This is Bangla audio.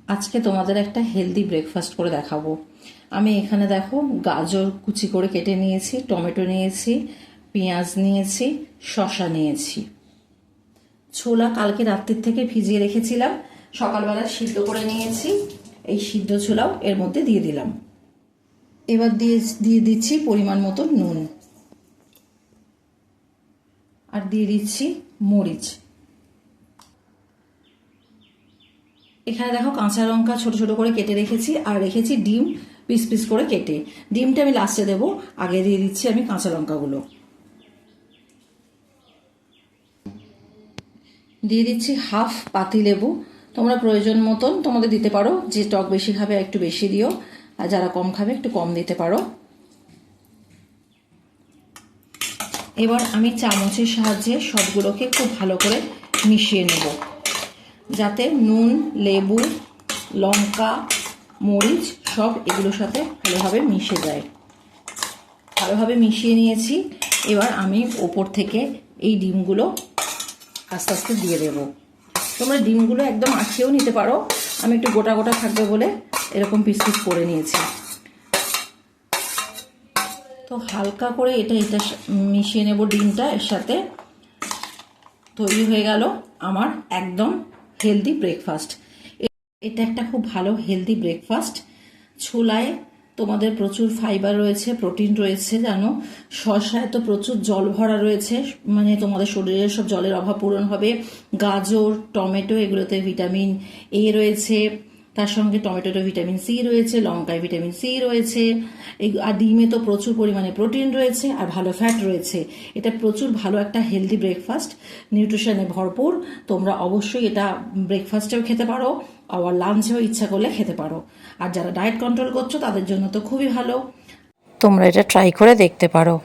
আজকে তোমাদের একটা হেলদি ব্রেকফাস্ট করে দেখাবো। আমি এখানে দেখো গাজর কুচি করে কেটে নিয়েছি, টমেটো নিয়েছি, পেঁয়াজ নিয়েছি, শসা নিয়েছি। ছোলা কালকে রাত্রির থেকে ভিজিয়ে রেখেছিলাম, সকালবেলা সিদ্ধ করে নিয়েছি। এই সিদ্ধ ছোলাও এর মধ্যে দিয়ে দিলাম। এবার দিয়ে দিচ্ছি পরিমাণ মতো নুন, আর দিয়ে দিচ্ছি মরিচ। এখানে দেখো কাঁচা লঙ্কা ছোট ছোট করে কেটে রেখেছি, আর রেখেছি ডিম পিস পিস করে কেটে। ডিমটা আমি লাস্টে দেবো, আগে দিয়ে দিচ্ছি আমি কাঁচা লঙ্কাগুলো। দিয়ে দিচ্ছি হাফ পাতিলেবু, তোমরা প্রয়োজন মতন তোমাদের দিতে পারো, যে টক বেশি খাবে একটু বেশি দিও, আর যারা কম খাবে একটু কম দিতে পারো। এবার আমি চামচের সাহায্যে সবগুলোকে খুব ভালো করে মিশিয়ে নেব, যাতে নুন, লেবু, লঙ্কা, মরিচ সব এগুলোর সাথে ভালোভাবে মিশে যায়। ভালোভাবে মিশিয়ে নিয়েছি। এবার আমি ওপর থেকে এই ডিমগুলো আস্তে আস্তে দিয়ে দেব। তোমরা ডিমগুলো একদম আঁচিয়েও নিতে পারো, আমি একটু গোটা গোটা থাকবে বলে এরকম পিস পিস করে নিয়েছি। তো হালকা করে এটা মিশিয়ে নেব ডিমটা এর সাথে। তৈরি হয়ে গেল আমার একদম হেলদি ব্রেকফাস্ট। এটা একটা খুব ভালো হেলদি ব্রেকফাস্ট। ছোলায় তোমাদের প্রচুর ফাইবার রয়েছে, প্রোটিন রয়েছে, জানো। শসায় তো প্রচুর জল ভরা রয়েছে, মানে তোমাদের শরীরের সব জলের অভাব পূরণ হবে। গাজর, টমেটো এগুলোতে ভিটামিন এ রয়েছে, তার সঙ্গে টমেটোতে ভিটামিন সি রয়েছে, লঙ্কায় ভিটামিন সি রয়েছে, আর ডিমে তো প্রচুর পরিমাণে প্রোটিন রয়েছে আর ভালো ফ্যাট রয়েছে। এটা প্রচুর ভালো একটা হেলদি ব্রেকফাস্ট, নিউট্রিশনে ভরপুর। তোমরা অবশ্যই এটা ব্রেকফাস্টেও খেতে পারো, আবার লাঞ্চেও ইচ্ছা করলে খেতে পারো। আর যারা ডায়েট কন্ট্রোল করছো তাদের জন্য তো খুবই ভালো, তোমরা এটা ট্রাই করে দেখতে পারো।